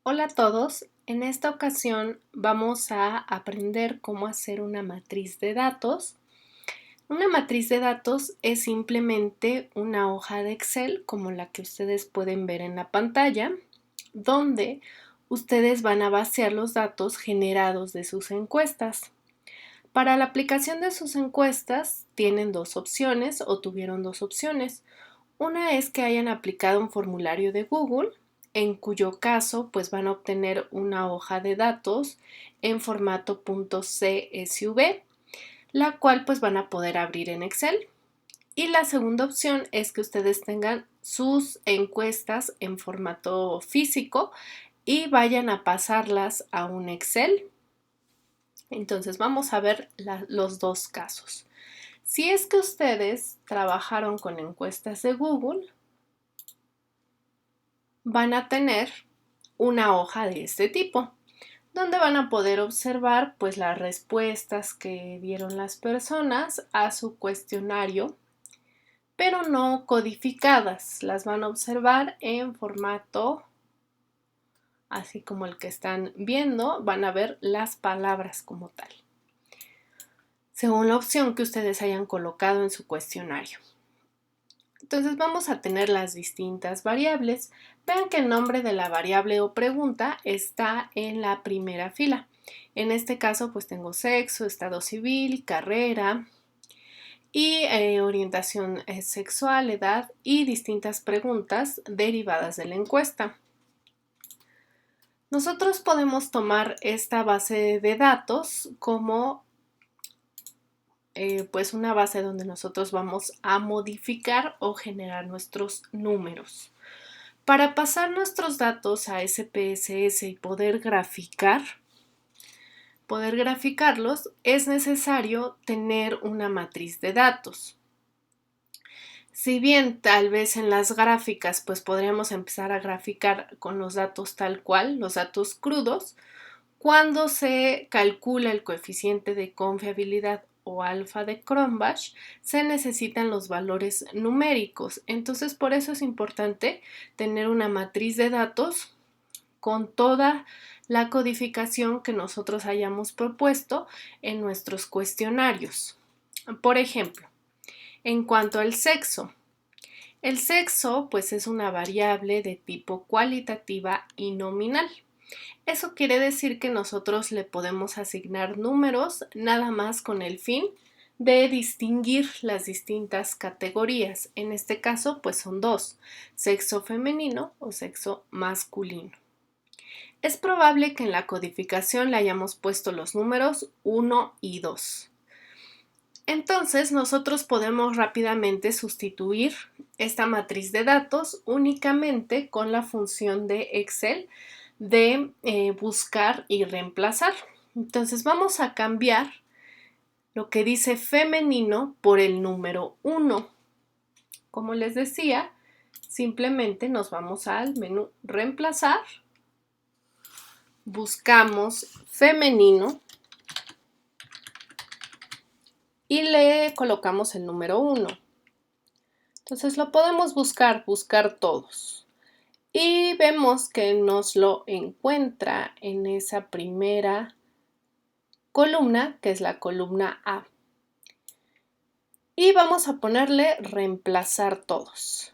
Hola a todos, en esta ocasión vamos a aprender cómo hacer una matriz de datos. Una matriz de datos es simplemente una hoja de Excel como la que ustedes pueden ver en la pantalla, donde ustedes van a vaciar los datos generados de sus encuestas. Para la aplicación de sus encuestas tienen dos opciones o tuvieron dos opciones. Una es que hayan aplicado un formulario de Google, en cuyo caso pues van a obtener una hoja de datos en formato .csv, la cual pues van a poder abrir en Excel. Y la segunda opción es que ustedes tengan sus encuestas en formato físico y vayan a pasarlas a un Excel. Entonces vamos a ver los dos casos. Si es que ustedes trabajaron con encuestas de Google, van a tener una hoja de este tipo, donde van a poder observar pues las respuestas que dieron las personas a su cuestionario, pero no codificadas. Las van a observar en formato así como el que están viendo, van a ver las palabras como tal, según la opción que ustedes hayan colocado en su cuestionario. Entonces vamos a tener las distintas variables. Vean que el nombre de la variable o pregunta está en la primera fila. En este caso pues tengo sexo, estado civil, carrera y orientación sexual, edad y distintas preguntas derivadas de la encuesta. Nosotros podemos tomar esta base de datos como pues una base donde nosotros vamos a modificar o generar nuestros números. Para pasar nuestros datos a SPSS y poder graficarlos, es necesario tener una matriz de datos. Si bien tal vez en las gráficas pues podríamos empezar a graficar con los datos tal cual, los datos crudos, cuando se calcula el coeficiente de confiabilidad o alfa de Cronbach, se necesitan los valores numéricos. Entonces, por eso es importante tener una matriz de datos con toda la codificación que nosotros hayamos propuesto en nuestros cuestionarios. Por ejemplo, en cuanto al sexo, el sexo pues es una variable de tipo cualitativa y nominal. Eso quiere decir que nosotros le podemos asignar números nada más con el fin de distinguir las distintas categorías. En este caso, pues son dos, sexo femenino o sexo masculino. Es probable que en la codificación le hayamos puesto los números 1 y 2. Entonces, nosotros podemos rápidamente sustituir esta matriz de datos únicamente con la función de Excel de buscar y reemplazar. Entonces vamos a cambiar lo que dice femenino por el número 1. Como les decía, simplemente nos vamos al menú reemplazar, buscamos femenino y le colocamos el número 1. Entonces lo podemos buscar todos. Y vemos que nos lo encuentra en esa primera columna, que es la columna A. Y vamos a ponerle reemplazar todos.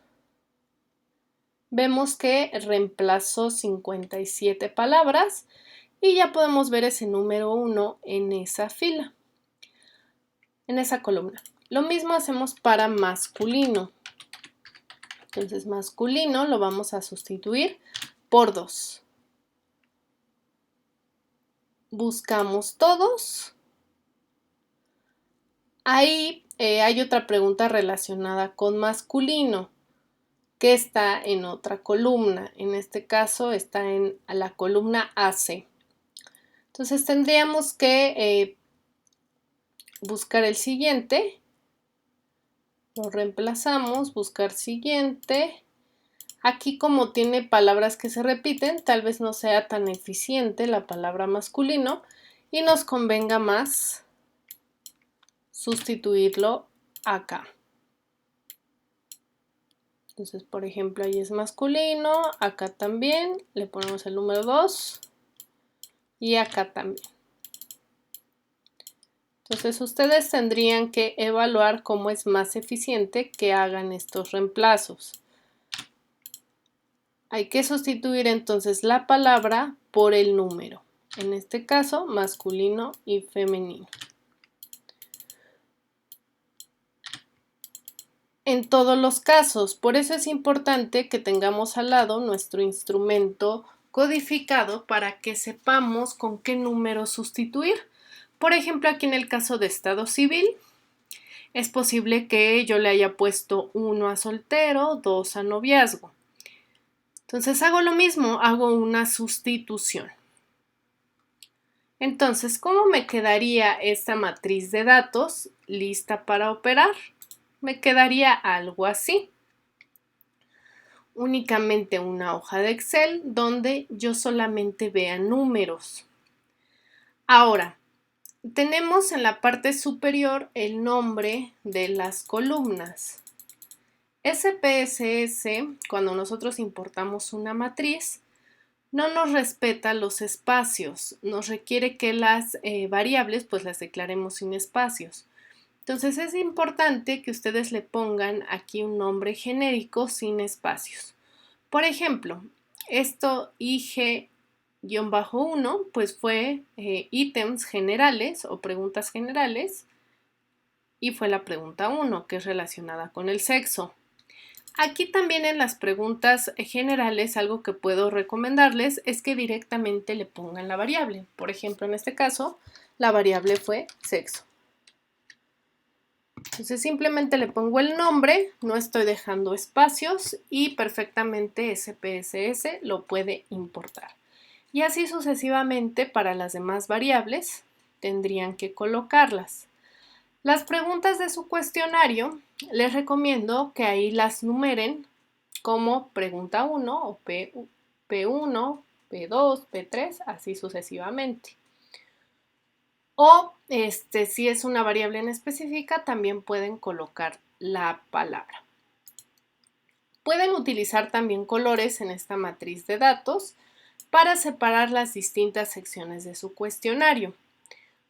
Vemos que reemplazó 57 palabras y ya podemos ver ese número 1 en esa fila, en esa columna. Lo mismo hacemos para masculino. Entonces masculino lo vamos a sustituir por 2. Buscamos todos. Ahí hay otra pregunta relacionada con masculino, que está en otra columna. En este caso está en la columna AC. Entonces tendríamos que buscar el siguiente. Lo reemplazamos, buscar siguiente. Aquí como tiene palabras que se repiten, tal vez no sea tan eficiente la palabra masculino y nos convenga más sustituirlo acá. Entonces, por ejemplo, ahí es masculino, acá también, le ponemos el número 2 y acá también. Entonces, ustedes tendrían que evaluar cómo es más eficiente que hagan estos reemplazos. Hay que sustituir entonces la palabra por el número. En este caso, masculino y femenino. En todos los casos, por eso es importante que tengamos al lado nuestro instrumento codificado para que sepamos con qué número sustituir. Por ejemplo, aquí en el caso de estado civil, es posible que yo le haya puesto 1 a soltero, 2 a noviazgo. Entonces hago lo mismo, hago una sustitución. Entonces, ¿cómo me quedaría esta matriz de datos lista para operar? Me quedaría algo así. Únicamente una hoja de Excel donde yo solamente vea números. Ahora, tenemos en la parte superior el nombre de las columnas. SPSS, cuando nosotros importamos una matriz, no nos respeta los espacios, nos requiere que las variables pues las declaremos sin espacios. Entonces es importante que ustedes le pongan aquí un nombre genérico sin espacios. Por ejemplo, esto IG-1 pues fue ítems generales o preguntas generales y fue la pregunta 1 que es relacionada con el sexo. Aquí también en las preguntas generales algo que puedo recomendarles es que directamente le pongan la variable. Por ejemplo, en este caso, la variable fue sexo. Entonces simplemente le pongo el nombre, no estoy dejando espacios y perfectamente SPSS lo puede importar. Y así sucesivamente para las demás variables tendrían que colocarlas. Las preguntas de su cuestionario les recomiendo que ahí las numeren como pregunta 1 o P1, P2, P3, así sucesivamente. O si es una variable en específica, también pueden colocar la palabra. Pueden utilizar también colores en esta matriz de datos para separar las distintas secciones de su cuestionario.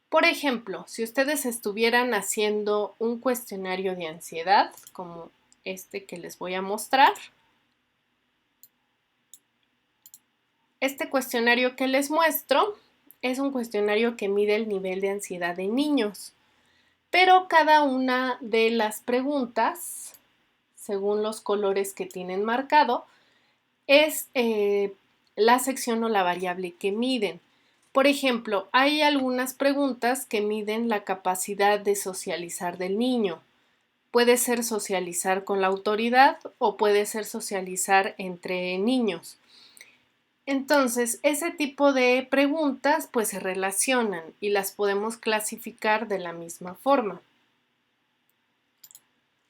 Por ejemplo, si ustedes estuvieran haciendo un cuestionario de ansiedad, como este que les voy a mostrar, este cuestionario que les muestro es un cuestionario que mide el nivel de ansiedad de niños, pero cada una de las preguntas, según los colores que tienen marcado, es la sección o la variable que miden. Por ejemplo, hay algunas preguntas que miden la capacidad de socializar del niño. Puede ser socializar con la autoridad o puede ser socializar entre niños. Entonces, ese tipo de preguntas pues se relacionan y las podemos clasificar de la misma forma.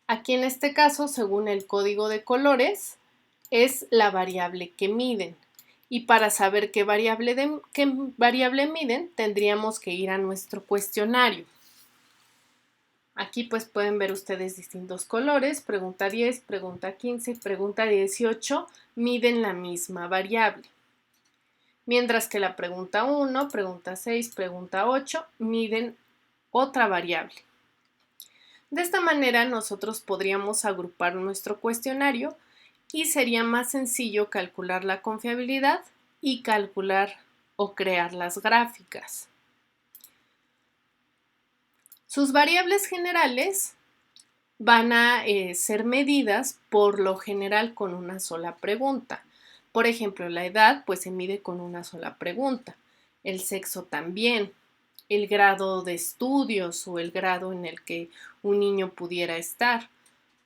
Aquí en este caso, según el código de colores, es la variable que miden. Y para saber qué variable miden, tendríamos que ir a nuestro cuestionario. Aquí pues pueden ver ustedes distintos colores, pregunta 10, pregunta 15 y pregunta 18 miden la misma variable. Mientras que la pregunta 1, pregunta 6, pregunta 8 miden otra variable. De esta manera nosotros podríamos agrupar nuestro cuestionario y sería más sencillo calcular la confiabilidad y calcular o crear las gráficas. Sus variables generales van a ser medidas por lo general con una sola pregunta. Por ejemplo, la edad pues se mide con una sola pregunta, el sexo también, el grado de estudios o el grado en el que un niño pudiera estar,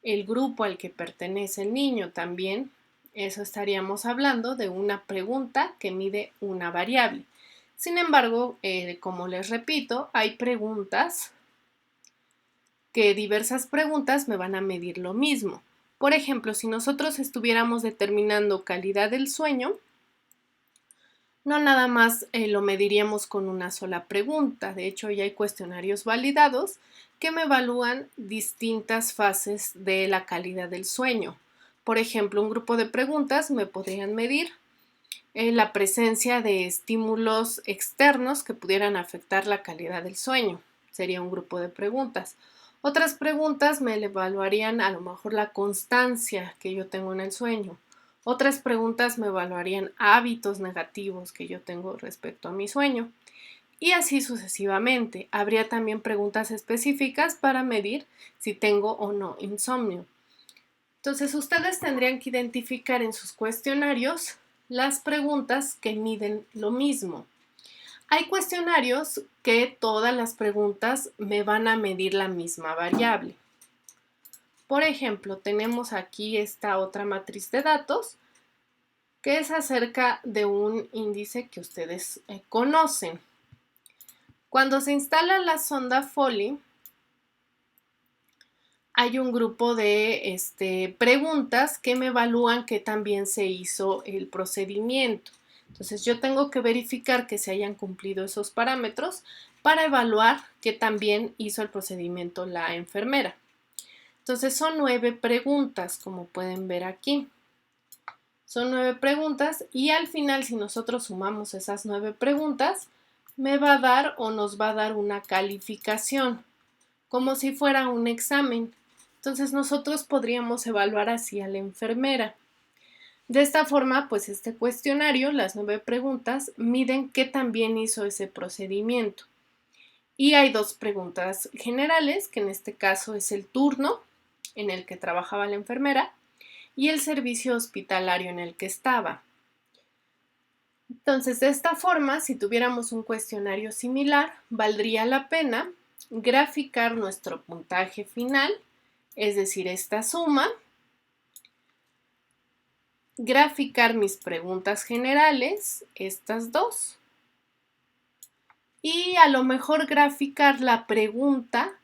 el grupo al que pertenece el niño también. Eso estaríamos hablando de una pregunta que mide una variable. Sin embargo, como les repito, hay preguntas que diversas preguntas me van a medir lo mismo. Por ejemplo, si nosotros estuviéramos determinando calidad del sueño, no nada más lo mediríamos con una sola pregunta. De hecho, ya hay cuestionarios validados que me evalúan distintas fases de la calidad del sueño. Por ejemplo, un grupo de preguntas me podrían medir la presencia de estímulos externos que pudieran afectar la calidad del sueño. Sería un grupo de preguntas. Otras preguntas me evaluarían a lo mejor la constancia que yo tengo en el sueño. Otras preguntas me evaluarían hábitos negativos que yo tengo respecto a mi sueño. Y así sucesivamente. Habría también preguntas específicas para medir si tengo o no insomnio. Entonces, ustedes tendrían que identificar en sus cuestionarios las preguntas que miden lo mismo. Hay cuestionarios que todas las preguntas me van a medir la misma variable. Por ejemplo, tenemos aquí esta otra matriz de datos que es acerca de un índice que ustedes conocen. Cuando se instala la sonda Foley, hay un grupo de preguntas que me evalúan que también se hizo el procedimiento. Entonces yo tengo que verificar que se hayan cumplido esos parámetros para evaluar que también hizo el procedimiento la enfermera. Entonces son 9 preguntas, como pueden ver aquí. Son 9 preguntas y al final, si nosotros sumamos esas 9 preguntas, me va a dar o nos va a dar una calificación, como si fuera un examen. Entonces nosotros podríamos evaluar así a la enfermera. De esta forma, pues este cuestionario, las 9 preguntas, miden qué también hizo ese procedimiento. Y hay 2 preguntas generales, que en este caso es el turno en el que trabajaba la enfermera y el servicio hospitalario en el que estaba. Entonces, de esta forma, si tuviéramos un cuestionario similar, valdría la pena graficar nuestro puntaje final, es decir, esta suma, graficar mis preguntas generales, estas 2, y a lo mejor graficar la pregunta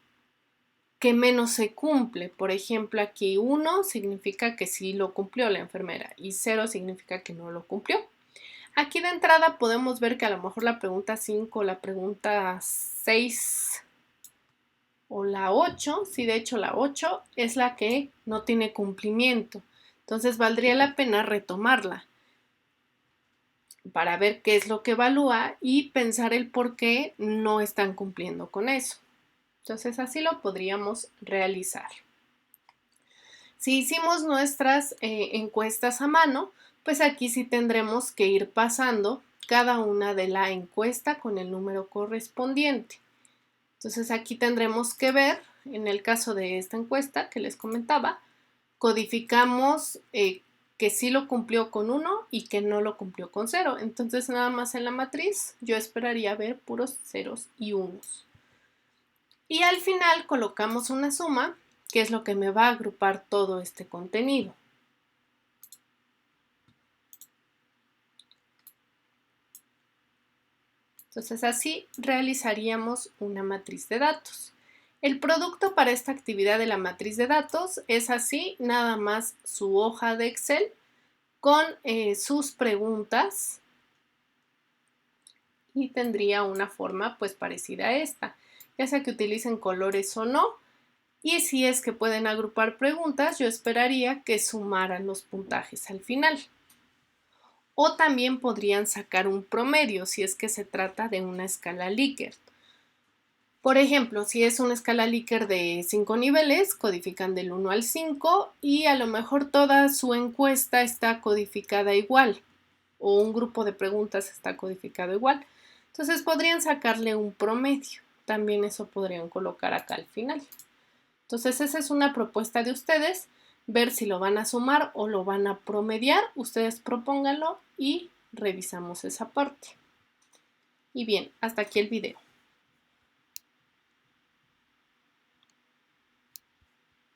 que menos se cumple. Por ejemplo, aquí 1 significa que sí lo cumplió la enfermera y 0 significa que no lo cumplió. Aquí de entrada podemos ver que a lo mejor la pregunta 5, la pregunta 6 o la 8, sí, de hecho la 8 es la que no tiene cumplimiento. Entonces valdría la pena retomarla para ver qué es lo que evalúa y pensar el por qué no están cumpliendo con eso. Entonces así lo podríamos realizar. Si hicimos nuestras encuestas a mano, pues aquí sí tendremos que ir pasando cada una de la encuesta con el número correspondiente. Entonces aquí tendremos que ver, en el caso de esta encuesta que les comentaba, codificamos que sí lo cumplió con 1 y que no lo cumplió con 0. Entonces nada más en la matriz yo esperaría ver puros ceros y unos. Y al final colocamos una suma, que es lo que me va a agrupar todo este contenido. Entonces así realizaríamos una matriz de datos. El producto para esta actividad de la matriz de datos es así, nada más su hoja de Excel con sus preguntas y tendría una forma pues parecida a esta, ya sea que utilicen colores o no. Y si es que pueden agrupar preguntas, yo esperaría que sumaran los puntajes al final. O también podrían sacar un promedio si es que se trata de una escala Likert. Por ejemplo, si es una escala Likert de 5 niveles, codifican del 1 al 5 y a lo mejor toda su encuesta está codificada igual o un grupo de preguntas está codificado igual. Entonces podrían sacarle un promedio. También eso podrían colocar acá al final. Entonces esa es una propuesta de ustedes, ver si lo van a sumar o lo van a promediar. Ustedes propónganlo y revisamos esa parte. Y bien, hasta aquí el video.